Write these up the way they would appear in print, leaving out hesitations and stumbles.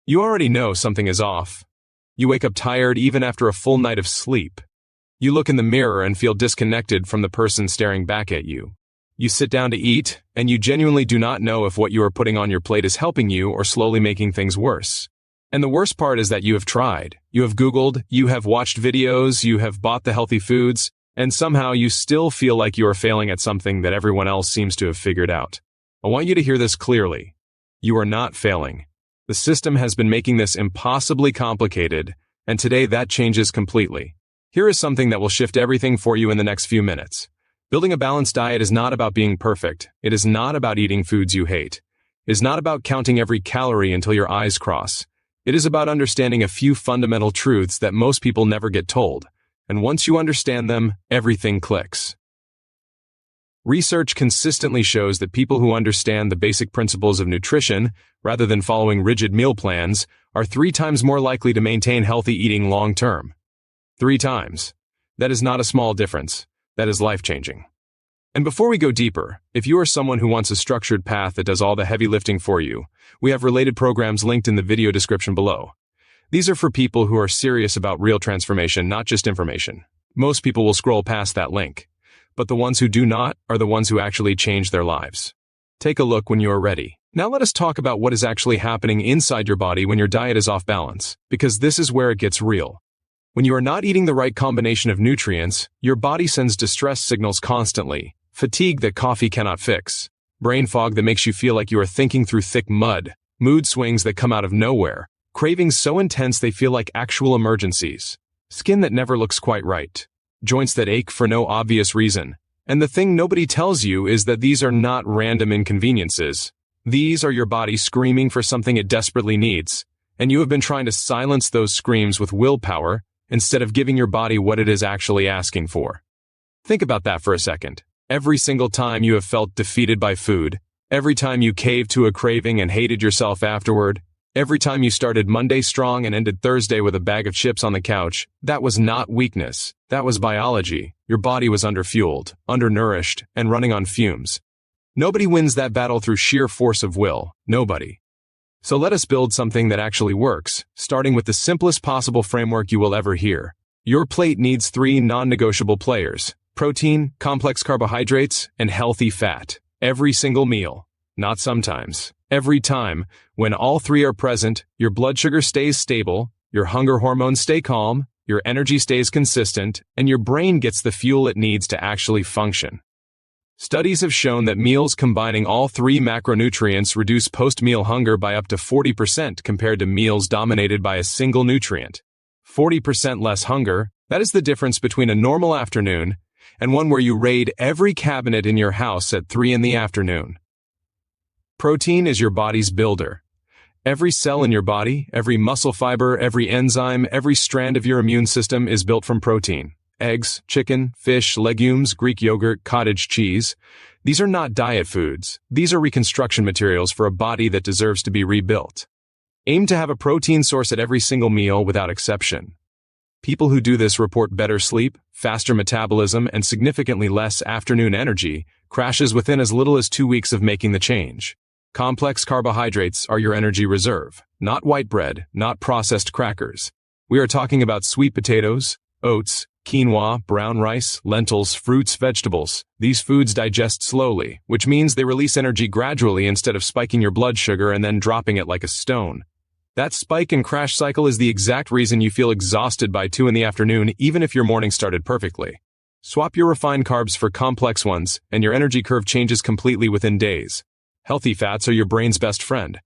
You already know something is off. You wake up tired even after a full night of sleep. You look in the mirror and feel disconnected from the person staring back at you. You sit down to eat, and you genuinely do not know if what you are putting on your plate is helping you or slowly making things worse. And the worst part is that you have tried. You have Googled, you have watched videos, you have bought the healthy foods, and somehow you still feel like you are failing at something that everyone else seems to have figured out. I want you to hear this clearly. You are not failing. The system has been making this impossibly complicated, and today that changes completely. Here is something that will shift everything for you in the next few minutes. Building a balanced diet is not about being perfect. It is not about eating foods you hate. It is not about counting every calorie until your eyes cross. It is about understanding a few fundamental truths that most people never get told. And once you understand them, everything clicks. Research consistently shows that people who understand the basic principles of nutrition, rather than following rigid meal plans, are 3 times more likely to maintain healthy eating long term. 3 times. That is not a small difference. That is life-changing. And before we go deeper, if you are someone who wants a structured path that does all the heavy lifting for you, we have related programs linked in the video description below. These are for people who are serious about real transformation, not just information. Most people will scroll past that link. But the ones who do not are the ones who actually change their lives. Take a look when you are ready. Now let us talk about what is actually happening inside your body when your diet is off balance, because this is where it gets real. When you are not eating the right combination of nutrients, your body sends distress signals constantly. Fatigue that coffee cannot fix. Brain fog that makes you feel like you are thinking through thick mud. Mood swings that come out of nowhere. Cravings so intense they feel like actual emergencies. Skin that never looks quite right. Joints that ache for no obvious reason. And the thing nobody tells you is that these are not random inconveniences. These are your body screaming for something it desperately needs. And you have been trying to silence those screams with willpower, instead of giving your body what it is actually asking for. Think about that for a second. Every single time you have felt defeated by food, every time you caved to a craving and hated yourself afterward, every time you started Monday strong and ended Thursday with a bag of chips on the couch, that was not weakness. That was biology. Your body was underfueled, undernourished, and running on fumes. Nobody wins that battle through sheer force of will. Nobody. So let us build something that actually works, starting with the simplest possible framework you will ever hear. Your plate needs 3 non-negotiable players: protein, complex carbohydrates, and healthy fat. Every single meal. Not sometimes. Every time. When all 3 are present, your blood sugar stays stable, your hunger hormones stay calm, your energy stays consistent, and your brain gets the fuel it needs to actually function. Studies have shown that meals combining all 3 macronutrients reduce post-meal hunger by up to 40% compared to meals dominated by a single nutrient. 40% less hunger, that is the difference between a normal afternoon and one where you raid every cabinet in your house at 3 in the afternoon. Protein is your body's builder. Every cell in your body, every muscle fiber, every enzyme, every strand of your immune system is built from protein. Eggs, chicken, fish, legumes, Greek yogurt, cottage cheese. These are not diet foods. These are reconstruction materials for a body that deserves to be rebuilt. Aim to have a protein source at every single meal without exception. People who do this report better sleep, faster metabolism, and significantly less afternoon energy crashes within as little as 2 weeks of making the change. Complex carbohydrates are your energy reserve, not white bread, not processed crackers. We are talking about sweet potatoes, oats, quinoa, brown rice, lentils, fruits, vegetables. These foods digest slowly, which means they release energy gradually instead of spiking your blood sugar and then dropping it like a stone. That spike and crash cycle is the exact reason you feel exhausted by 2 in the afternoon, even if your morning started perfectly. Swap your refined carbs for complex ones, and your energy curve changes completely within days. Healthy fats are your brain's best friend.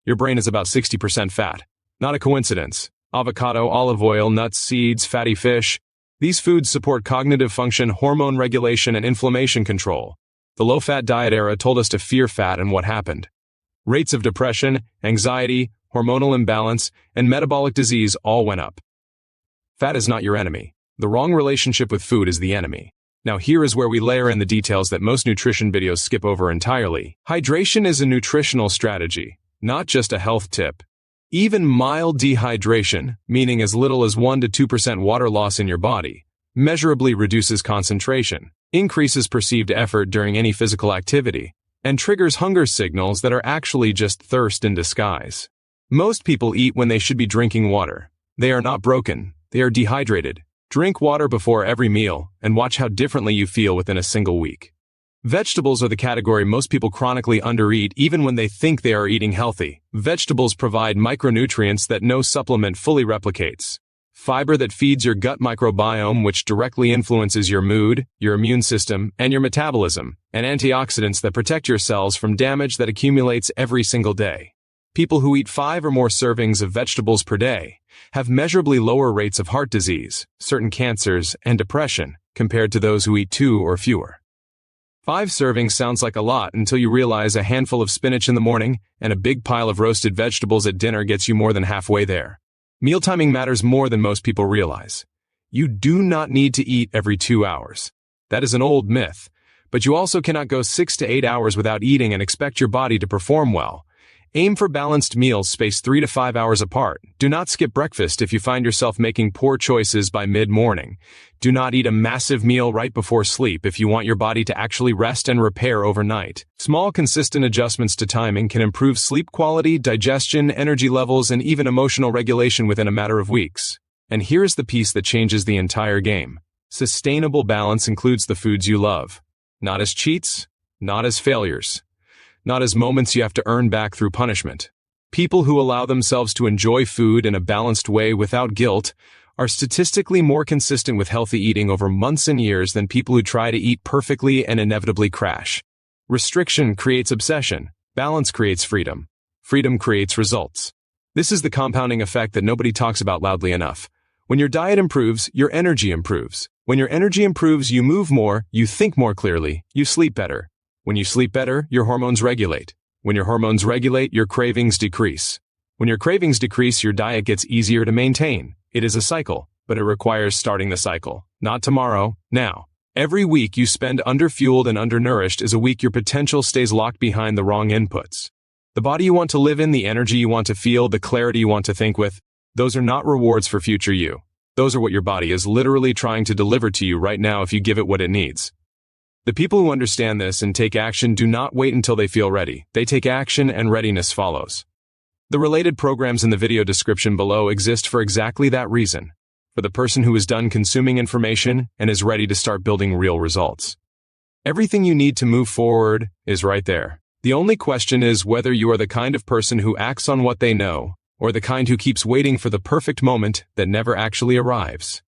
Your brain is about 60% fat. Not a coincidence. Avocado, olive oil, nuts, seeds, fatty fish. These foods support cognitive function, hormone regulation, and inflammation control. The low-fat diet era told us to fear fat, and what happened? Rates of depression, anxiety, hormonal imbalance, and metabolic disease all went up. Fat is not your enemy. The wrong relationship with food is the enemy. Now here is where we layer in the details that most nutrition videos skip over entirely. Hydration is a nutritional strategy, not just a health tip. Even mild dehydration, meaning as little as 1 to 2% water loss in your body, measurably reduces concentration, increases perceived effort during any physical activity, and triggers hunger signals that are actually just thirst in disguise. Most people eat when they should be drinking water. They are not broken, they are dehydrated. Drink water before every meal, and watch how differently you feel within a single week. Vegetables are the category most people chronically undereat even when they think they are eating healthy. Vegetables provide micronutrients that no supplement fully replicates. Fiber that feeds your gut microbiome, which directly influences your mood, your immune system, and your metabolism, and antioxidants that protect your cells from damage that accumulates every single day. People who eat 5 or more servings of vegetables per day have measurably lower rates of heart disease, certain cancers, and depression compared to those who eat 2 or fewer. 5 servings sounds like a lot until you realize a handful of spinach in the morning and a big pile of roasted vegetables at dinner gets you more than halfway there. Meal timing matters more than most people realize. You do not need to eat every 2 hours. That is an old myth, but you also cannot go 6 to 8 hours without eating and expect your body to perform well. Aim for balanced meals spaced 3 to 5 hours apart. Do not skip breakfast if you find yourself making poor choices by mid-morning. Do not eat a massive meal right before sleep if you want your body to actually rest and repair overnight. Small, consistent adjustments to timing can improve sleep quality, digestion, energy levels, and even emotional regulation within a matter of weeks. And here's the piece that changes the entire game. Sustainable balance includes the foods you love. Not as cheats, not as failures. Not as moments you have to earn back through punishment. People who allow themselves to enjoy food in a balanced way without guilt are statistically more consistent with healthy eating over months and years than people who try to eat perfectly and inevitably crash. Restriction creates obsession. Balance creates freedom. Freedom creates results. This is the compounding effect that nobody talks about loudly enough. When your diet improves, your energy improves. When your energy improves, you move more, you think more clearly, you sleep better. When you sleep better, your hormones regulate. When your hormones regulate, your cravings decrease. When your cravings decrease, your diet gets easier to maintain. It is a cycle, but it requires starting the cycle. Not tomorrow, now. Every week you spend underfueled and undernourished is a week your potential stays locked behind the wrong inputs. The body you want to live in, the energy you want to feel, the clarity you want to think with, those are not rewards for future you. Those are what your body is literally trying to deliver to you right now if you give it what it needs. The people who understand this and take action do not wait until they feel ready. They take action and readiness follows. The related programs in the video description below exist for exactly that reason. For the person who is done consuming information and is ready to start building real results. Everything you need to move forward is right there. The only question is whether you are the kind of person who acts on what they know, or the kind who keeps waiting for the perfect moment that never actually arrives.